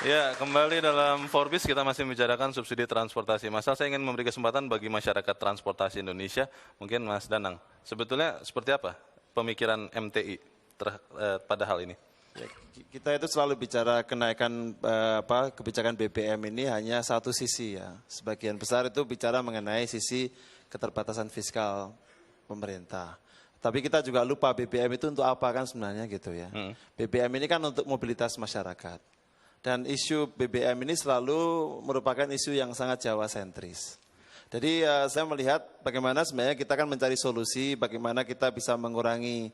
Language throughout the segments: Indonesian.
Ya, kembali dalam Forbes kita masih membicarakan subsidi transportasi massal. Saya ingin memberi kesempatan bagi masyarakat transportasi Indonesia, mungkin Mas Danang. Sebetulnya seperti apa pemikiran MTI pada hal ini? Ya, kita itu selalu bicara kenaikan kebijakan BBM ini hanya satu sisi ya. Sebagian besar itu bicara mengenai sisi keterbatasan fiskal pemerintah. Tapi kita juga lupa BBM itu untuk apa kan sebenarnya gitu ya. BBM ini kan untuk mobilitas masyarakat. Dan isu BBM ini selalu merupakan isu yang sangat Jawa sentris. Jadi saya melihat bagaimana sebenarnya kita kan mencari solusi, bagaimana kita bisa mengurangi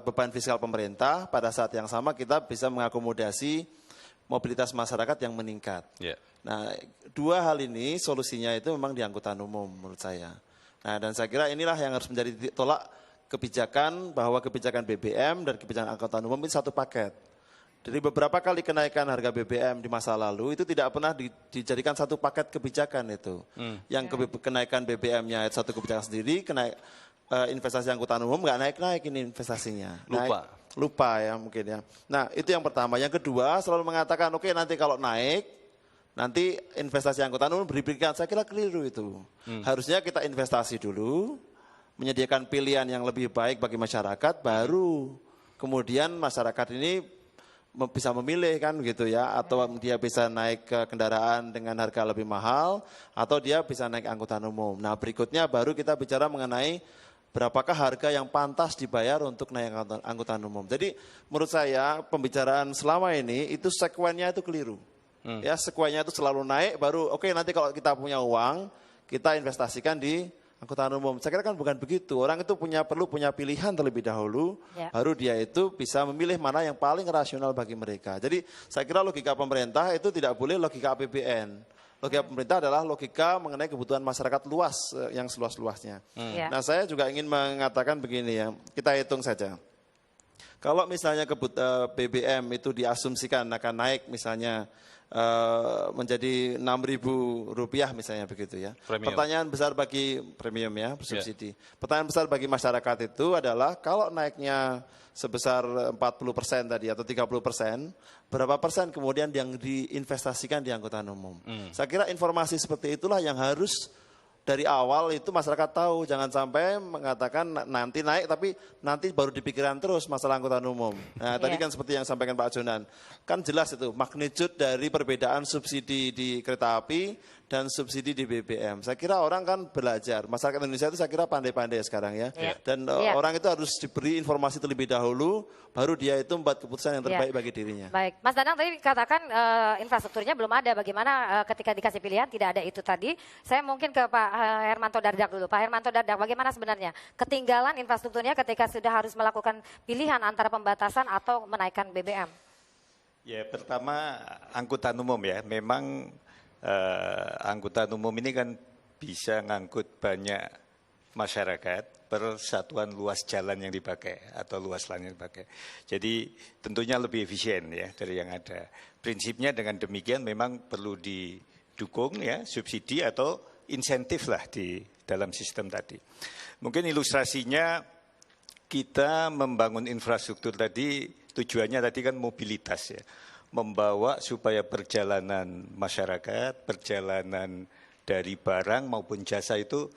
beban fiskal pemerintah, pada saat yang sama kita bisa mengakomodasi mobilitas masyarakat yang meningkat. Yeah. Nah, dua hal ini solusinya itu memang di angkutan umum menurut saya. Nah, dan saya kira inilah yang harus menjadi tolak kebijakan bahwa kebijakan BBM dan kebijakan angkutan umum ini satu paket. Dari beberapa kali kenaikan harga BBM di masa lalu itu tidak pernah dijadikan satu paket kebijakan itu. Yang kenaikan BBM-nya satu kebijakan sendiri, investasi angkutan umum nggak naik-naik ini investasinya. Lupa ya mungkin ya. Nah itu yang pertama. Yang kedua selalu mengatakan oke, nanti kalau naik, nanti investasi angkutan umum diberikan. Saya kira keliru itu. Harusnya kita investasi dulu, menyediakan pilihan yang lebih baik bagi masyarakat, baru kemudian masyarakat ini bisa memilih kan gitu ya, atau dia bisa naik ke kendaraan dengan harga lebih mahal, atau dia bisa naik angkutan umum. Nah berikutnya baru kita bicara mengenai berapakah harga yang pantas dibayar untuk naik angkutan umum. Jadi menurut saya pembicaraan selama ini itu sekuennya itu keliru. Ya sekuennya itu selalu naik, baru oke, nanti kalau kita punya uang kita investasikan di angkutan umum. Saya kira kan bukan begitu. Orang itu perlu punya pilihan terlebih dahulu, baru dia itu bisa memilih mana yang paling rasional bagi mereka. Jadi saya kira logika pemerintah itu tidak boleh logika APBN. Logika pemerintah adalah logika mengenai kebutuhan masyarakat luas, yang seluas-luasnya. Nah saya juga ingin mengatakan begini ya, kita hitung saja. Kalau misalnya BBM itu diasumsikan akan naik misalnya menjadi Rp6.000 misalnya begitu ya. Premium. Pertanyaan besar bagi premium ya, subsidi. Pertanyaan besar bagi masyarakat itu adalah kalau naiknya sebesar 40% tadi atau 30%, berapa persen kemudian yang diinvestasikan di angkutan umum? Saya kira informasi seperti itulah yang harus dari awal itu masyarakat tahu, jangan sampai mengatakan nanti naik tapi nanti baru dipikiran terus masalah angkutan umum. Nah tadi kan seperti yang sampaikan Pak Jonan, kan jelas itu magnitude dari perbedaan subsidi di kereta api dan subsidi di BBM. Saya kira orang kan belajar, masyarakat Indonesia itu saya kira pandai-pandai sekarang ya. Dan orang itu harus diberi informasi terlebih dahulu, baru dia itu membuat keputusan yang terbaik bagi dirinya. Baik, Mas Danang tadi katakan infrastrukturnya belum ada, bagaimana ketika dikasih pilihan tidak ada itu tadi. Saya mungkin ke Pak Hermanto Dardak dulu. Pak Hermanto Dardak, bagaimana sebenarnya ketinggalan infrastrukturnya ketika sudah harus melakukan pilihan antara pembatasan atau menaikkan BBM? Ya pertama angkutan umum ya, memang angkutan umum ini kan bisa ngangkut banyak masyarakat per satuan luas jalan yang dipakai atau luas lahan yang dipakai. Jadi tentunya lebih efisien ya dari yang ada. Prinsipnya dengan demikian memang perlu didukung ya subsidi atau insentif lah di dalam sistem tadi. Mungkin ilustrasinya kita membangun infrastruktur tadi tujuannya tadi kan mobilitas ya. Membawa supaya perjalanan masyarakat, perjalanan dari barang maupun jasa itu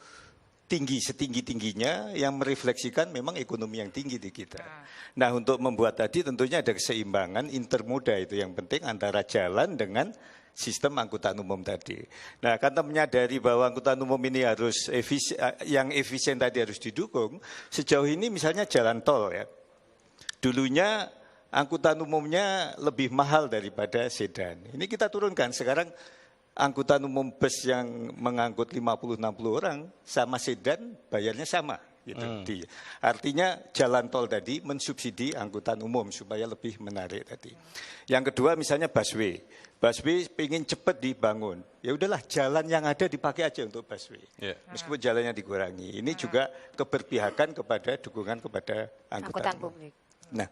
tinggi, setinggi-tingginya yang merefleksikan memang ekonomi yang tinggi di kita. Nah untuk membuat tadi tentunya ada keseimbangan intermoda itu yang penting antara jalan dengan sistem angkutan umum tadi. Nah karena menyadari bahwa angkutan umum ini harus yang efisien tadi harus didukung, sejauh ini misalnya jalan tol ya, dulunya angkutan umumnya lebih mahal daripada sedan. Ini kita turunkan. Sekarang angkutan umum bus yang mengangkut 50-60 orang sama sedan bayarnya sama. Gitu. Artinya jalan tol tadi mensubsidi angkutan umum supaya lebih menarik tadi. Yang kedua misalnya busway. Busway ingin cepat dibangun. Ya udahlah jalan yang ada dipakai aja untuk busway. Meskipun jalannya dikurangi. Ini juga keberpihakan kepada dukungan kepada angkutan publik. Nah,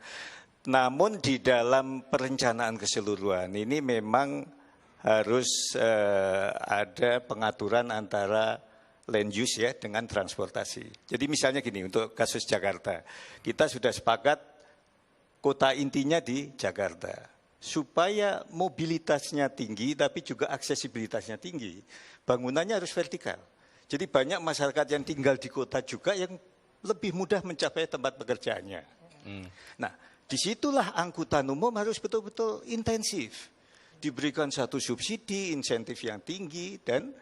namun di dalam perencanaan keseluruhan ini memang harus ada pengaturan antara land use ya dengan transportasi. Jadi misalnya gini untuk kasus Jakarta, kita sudah sepakat kota intinya di Jakarta. supaya mobilitasnya tinggi tapi juga aksesibilitasnya tinggi, bangunannya harus vertikal. Jadi banyak masyarakat yang tinggal di kota juga yang lebih mudah mencapai tempat pekerjaannya. Nah, disitulah angkutan umum harus betul-betul intensif. Diberikan satu subsidi, insentif yang tinggi, dan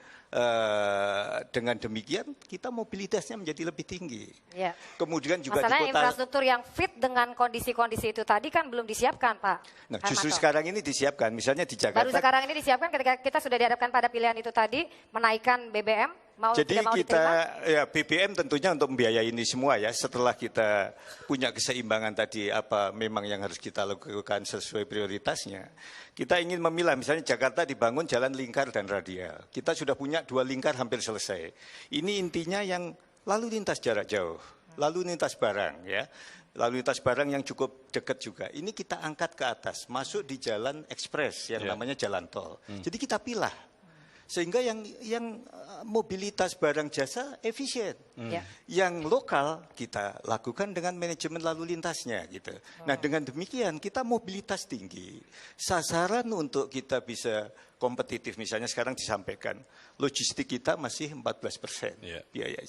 dengan demikian kita mobilitasnya menjadi lebih tinggi. Ya. Kemudian juga Masalahnya di kota, infrastruktur yang fit dengan kondisi-kondisi itu tadi kan belum disiapkan, Pak. nah justru Hermanto. sekarang ini disiapkan, misalnya di Jakarta. Baru sekarang ini disiapkan ketika kita sudah dihadapkan pada pilihan itu tadi, menaikkan BBM, mau Jadi tidak mau kita, diterima? ya BBM tentunya untuk membiayai ini semua ya, setelah kita punya keseimbangan tadi apa memang yang harus kita lakukan sesuai prioritasnya. Kita ingin memilah, misalnya Jakarta dibangun jalan lingkar dan radial. Kita sudah punya 2 lingkar hampir selesai. Ini intinya yang lalu lintas jarak jauh, lalu lintas barang ya. Lalu lintas barang yang cukup dekat juga. Ini kita angkat ke atas, masuk di jalan ekspres yang namanya jalan tol. Jadi kita pilah. Sehingga yang mobilitas barang jasa efisien. Ya. Yang lokal kita lakukan dengan manajemen lalu lintasnya gitu. Nah, dengan demikian kita mobilitas tinggi. Sasaran untuk kita bisa kompetitif, misalnya sekarang disampaikan logistik kita masih 14% biaya.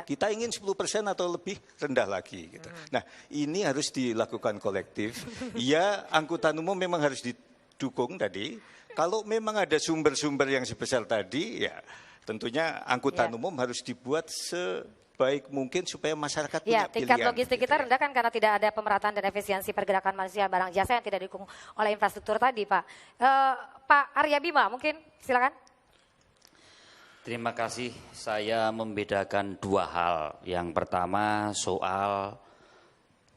Kita ingin 10% atau lebih rendah lagi gitu. Nah, ini harus dilakukan kolektif. Ya, angkutan umum memang harus didukung tadi. Kalau memang ada sumber-sumber yang sebesar tadi, ya tentunya angkutan umum harus dibuat sebaik mungkin supaya masyarakat punya pilihan. Tingkat logistik gitu kita rendah kan karena tidak ada pemerataan dan efisiensi pergerakan manusia barang jasa yang tidak didukung oleh infrastruktur tadi, Pak. Pak Arya Bima, mungkin silakan. Terima kasih. Saya membedakan 2 hal. Yang pertama soal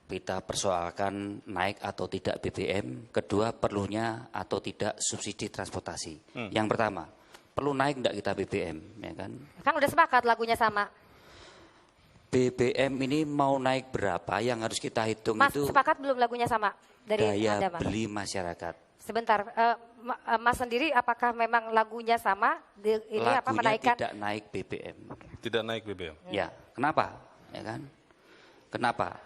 kita persoalkan naik atau tidak BBM, kedua perlunya atau tidak subsidi transportasi. Yang pertama, perlu naik enggak kita BBM, ya kan? Kan udah sepakat lagunya sama. BBM ini mau naik berapa yang harus kita hitung Mas itu sepakat belum lagunya sama dari daya Anda, Mas? beli masyarakat. Sebentar, Mas sendiri apakah memang lagunya sama? Ini apa Lagunya menaikkan? tidak naik BBM. Tidak naik BBM. Ya, kenapa? Ya kan? Kenapa?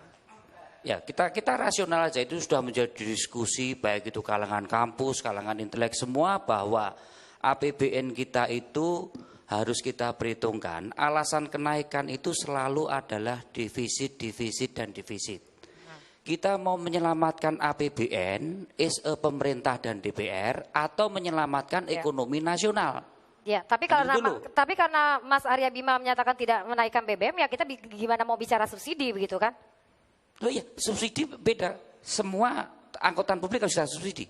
Ya, kita rasional aja, itu sudah menjadi diskusi baik itu kalangan kampus, kalangan intelek semua bahwa APBN kita itu harus kita perhitungkan. Alasan kenaikan itu selalu adalah defisit, dan defisit. Kita mau menyelamatkan APBN, pemerintah dan DPR, atau menyelamatkan ekonomi nasional. Ya, tapi karena Mas Arya Bima menyatakan tidak menaikkan BBM, ya kita gimana mau bicara subsidi begitu kan? Loh iya, subsidi beda. Semua angkutan publik harus kita subsidi.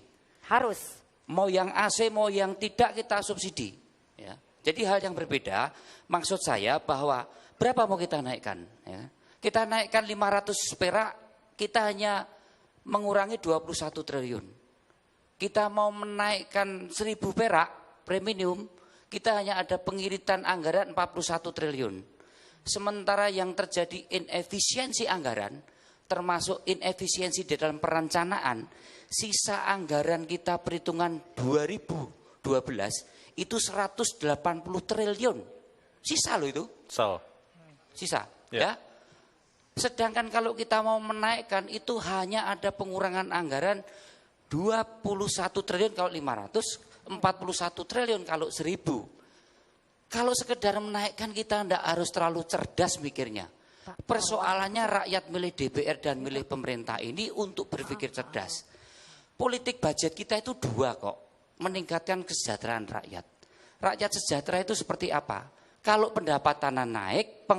Harus. Mau yang AC, mau yang tidak kita subsidi. Ya. Jadi hal yang berbeda, maksud saya bahwa berapa mau kita naikkan? Ya. Kita naikkan 500 perak, kita hanya mengurangi 21 triliun. Kita mau menaikkan 1000 perak premium, kita hanya ada pengiritan anggaran 41 triliun. Sementara yang terjadi inefisiensi anggaran, termasuk inefisiensi di dalam perencanaan, sisa anggaran kita perhitungan 2012 itu 180 triliun. Sisa loh itu. Sisa. Ya. Sedangkan kalau kita mau menaikkan itu hanya ada pengurangan anggaran 21 triliun kalau 500, 41 triliun kalau 1000. Kalau sekedar menaikkan kita tidak harus terlalu cerdas mikirnya. Persoalannya rakyat milih DPR dan milih pemerintah ini untuk berpikir cerdas. Politik budget kita itu 2 kok. Meningkatkan kesejahteraan rakyat. Rakyat sejahtera itu seperti apa? Kalau pendapatannya naik,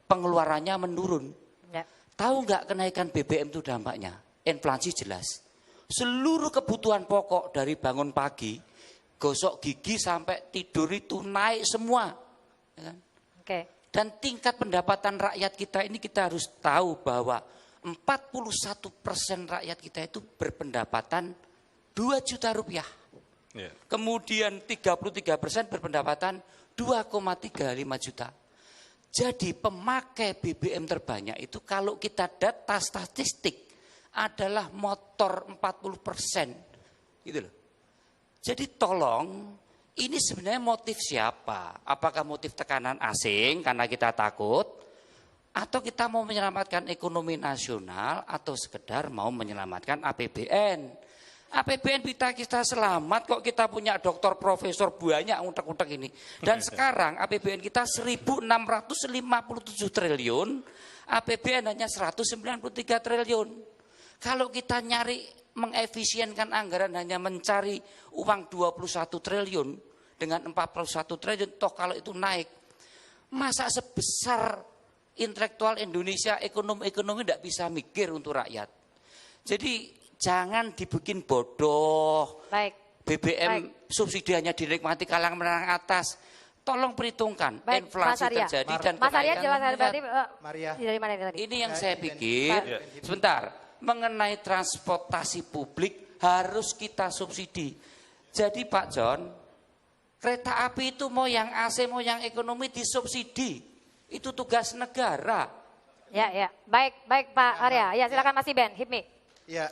pengeluarannya menurun. Ya. Tahu nggak kenaikan BBM itu dampaknya? Inflasi jelas. Seluruh kebutuhan pokok dari bangun pagi, gosok gigi sampai tidur itu naik semua. Ya kan? Oke. Dan tingkat pendapatan rakyat kita ini kita harus tahu bahwa 41% rakyat kita itu berpendapatan 2 juta rupiah. Kemudian 33% berpendapatan 2,35 juta. Jadi pemakai BBM terbanyak itu kalau kita data statistik adalah motor 40%. Gitu loh. Jadi tolong, ini sebenarnya motif siapa? Apakah motif tekanan asing karena kita takut? Atau kita mau menyelamatkan ekonomi nasional atau sekedar mau menyelamatkan APBN? APBN kita selamat kok, kita punya dokter profesor banyak utek-utek ini. Dan sekarang APBN kita 1.657 triliun, APBN hanya 193 triliun. Kalau kita nyari mengefisienkan anggaran hanya mencari uang 21 triliun dengan 41 triliun, toh kalau itu naik, masa sebesar intelektual Indonesia ekonomi tidak bisa mikir untuk rakyat. Jadi jangan dibikin bodoh. Baik. BBM subsidi hanya dinikmati kalangan menengah atas. Tolong perhitungkan inflasi terjadi dan Mas Arya jelaskan berarti Maria. dari mana ini tadi? ini yang saya pikir, sebentar, mengenai transportasi publik harus kita subsidi. Jadi Pak John, kereta api itu mau yang AC mau yang ekonomi disubsidi. Itu tugas negara. Ya. Baik Pak Arya. Ya, silakan Mas Iben, HIPMI. Ya,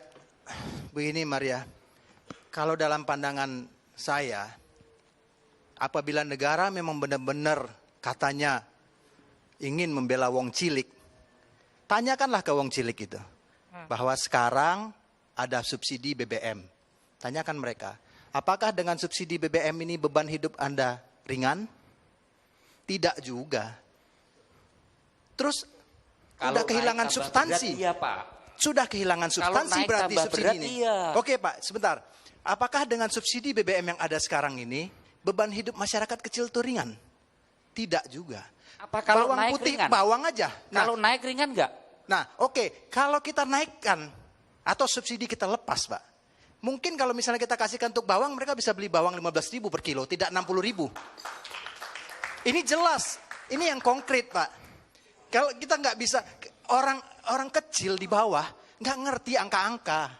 begini Maria, kalau dalam pandangan saya, apabila negara memang benar-benar katanya ingin membela wong cilik, tanyakanlah ke wong cilik itu, bahwa sekarang ada subsidi BBM. Tanyakan mereka, apakah dengan subsidi BBM ini beban hidup Anda ringan? Tidak juga. Terus Kalau udah kehilangan naik tambah substansi. berat, iya Pak. Sudah kehilangan substansi naik berarti tambah subsidi berat, ini. iya. Oke Pak, sebentar. Apakah dengan subsidi BBM yang ada sekarang ini, beban hidup masyarakat kecil itu ringan? Tidak juga. Apa kalau bawang naik putih, ringan? bawang aja. Kalau naik ringan enggak? Nah, oke. Kalau kita naikkan atau subsidi kita lepas Pak. Mungkin kalau misalnya kita kasihkan untuk bawang, mereka bisa beli bawang 15.000 per kilo, tidak 60.000. Ini jelas. Ini yang konkret Pak. Kalau kita nggak bisa, orang kecil di bawah nggak ngerti angka-angka,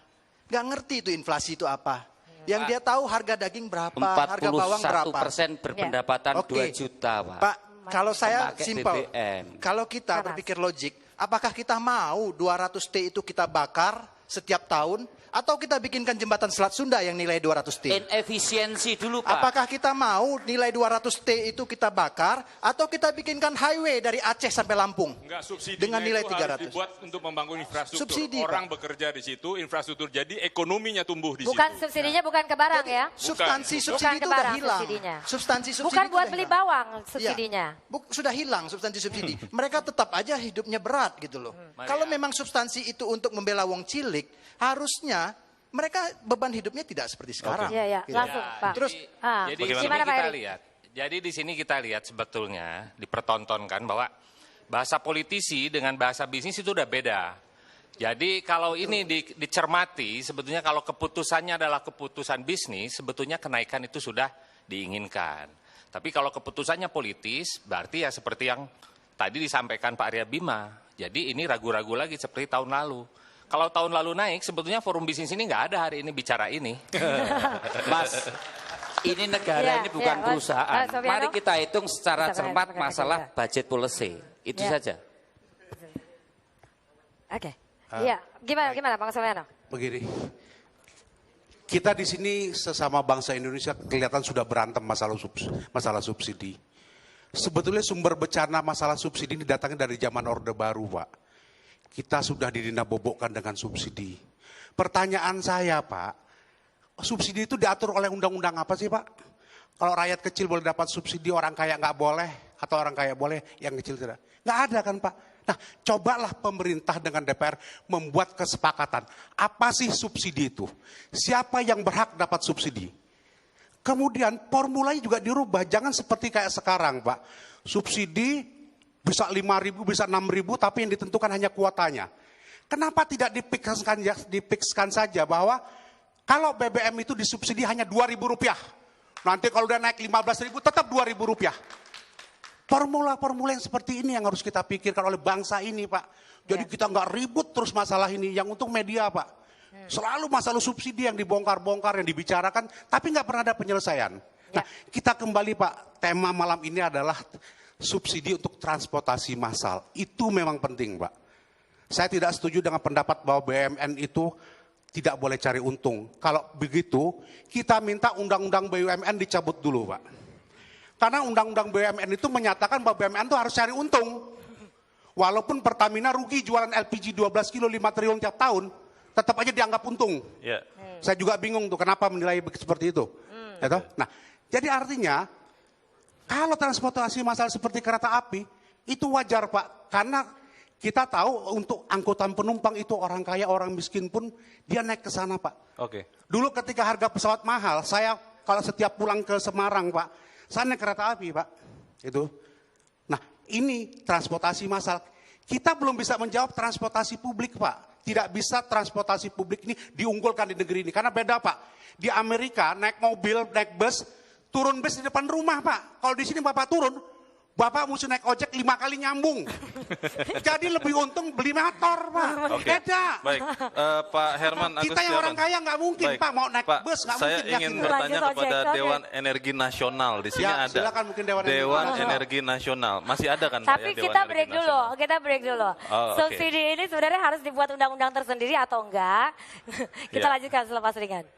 nggak ngerti itu inflasi itu apa. Yang dia tahu harga daging berapa, harga bawang berapa. 41% berpendapatan Oke. 2 juta Pak. Pak, kalau saya Pemakai simpel, BBM. kalau kita berpikir logik, apakah kita mau 200T itu kita bakar setiap tahun, atau kita bikinkan jembatan Selat Sunda yang nilai 200T? Inefisiensi dulu Pak. Apakah kita mau nilai 200T itu kita bakar, atau kita bikinkan highway dari Aceh sampai Lampung? Enggak, subsidinya dengan nilai itu 300. harus dibuat untuk membangun infrastruktur. Subsidi, Orang Pak. bekerja di situ, infrastruktur jadi ekonominya tumbuh di Bukan situ. subsidinya bukan ke barang ya. Substansi Bukan. subsidi Bukan itu ke udah barang hilang. subsidinya. Substansi subsidi Bukan itu buat udah beli hilang. bawang Iya. subsidinya. Sudah hilang substansi subsidi. Mereka tetap aja hidupnya berat gitu loh. Kalau memang substansi itu untuk membela wong cilik, harusnya mereka beban hidupnya tidak seperti sekarang. Iya, Gitu. langsung Pak. Terus Jadi di sini Gimana Pak kita Eri? lihat. Jadi di sini kita lihat sebetulnya dipertontonkan bahwa bahasa politisi dengan bahasa bisnis itu udah beda. Jadi kalau ini dicermati, sebetulnya kalau keputusannya adalah keputusan bisnis, sebetulnya kenaikan itu sudah diinginkan. Tapi kalau keputusannya politis, berarti ya seperti yang tadi disampaikan Pak Arya Bima. Jadi ini ragu-ragu lagi seperti tahun lalu. Kalau tahun lalu naik, sebetulnya forum bisnis ini nggak ada hari ini bicara ini. Mas, ini negara Iya, ini bukan iya, Mas. perusahaan. Sofiano? Mari kita hitung secara Bisa cermat pakai masalah juga. budget policy. Itu Iya. saja. Oke. Iya, gimana Bang Sofiano? Begini, kita di sini sesama bangsa Indonesia kelihatan sudah berantem masalah subsidi. Sebetulnya sumber bencana masalah subsidi ini datangnya dari zaman Orde Baru, Pak. Kita sudah didinabobokkan dengan subsidi. Pertanyaan saya, Pak, subsidi itu diatur oleh undang-undang apa sih, Pak? Kalau rakyat kecil boleh dapat subsidi, orang kaya nggak boleh, atau orang kaya boleh, yang kecil tidak. Nggak ada kan, Pak? Nah, cobalah pemerintah dengan DPR membuat kesepakatan. Apa sih subsidi itu? Siapa yang berhak dapat subsidi? Kemudian formulanya juga dirubah, jangan seperti kayak sekarang, Pak. Subsidi bisa 5.000, bisa 6.000, tapi yang ditentukan hanya kuotanya. Kenapa tidak dipikskan saja bahwa kalau BBM itu disubsidi hanya Rp2.000. Nanti kalau udah naik 15.000 tetap Rp2.000. Formula-formula yang seperti ini yang harus kita pikirkan oleh bangsa ini, Pak. Jadi kita nggak ribut terus masalah ini. Yang untung media, Pak. Selalu masalah subsidi yang dibongkar-bongkar, yang dibicarakan, tapi nggak pernah ada penyelesaian. Nah, kita kembali, Pak. Tema malam ini adalah subsidi untuk transportasi massal. Itu memang penting, Pak. Saya tidak setuju dengan pendapat bahwa BUMN itu tidak boleh cari untung. Kalau begitu, kita minta undang-undang BUMN dicabut dulu, Pak. Karena undang-undang BUMN itu menyatakan bahwa BUMN itu harus cari untung. Walaupun Pertamina rugi jualan LPG 12 kilo 5 triliun tiap tahun, tetap aja dianggap untung. Ya. Saya juga bingung tuh kenapa menilai seperti itu. Ya toh? Nah, jadi artinya kalau transportasi massal seperti kereta api itu wajar Pak, karena kita tahu untuk angkutan penumpang itu orang kaya, orang miskin pun dia naik ke sana Pak. Oke. Dulu ketika harga pesawat mahal, saya kalau setiap pulang ke Semarang Pak, saya naik kereta api Pak. Itu. Nah ini transportasi massal. Kita belum bisa menjawab transportasi publik Pak. Tidak bisa transportasi publik ini diunggulkan di negeri ini. Karena beda Pak. Di Amerika naik mobil, naik bus, turun bus di depan rumah Pak. Kalau di sini Bapak turun, Bapak mesti naik ojek 5 kali nyambung. Jadi lebih untung beli motor, Pak. Oke. Beda. Baik, Pak Herman Agus Kita yang orang kaya nggak mungkin, Baik. Pak, mau naik Pak, bus nggak saya mungkin. ingin yakin. bertanya Lanjut, kepada Ojek. Oke. Dewan Energi Nasional. Di sini Ya, ada silakan mungkin Dewan Energi Nasional. Energi Nasional. Masih ada kan Pak, Tapi ya, Dewan kita Energi break dulu, Nasional? kita break dulu. Oh, oke. Subsidi ini sebenarnya harus dibuat undang-undang tersendiri atau enggak? Kita Ya. lanjutkan selepas ringan.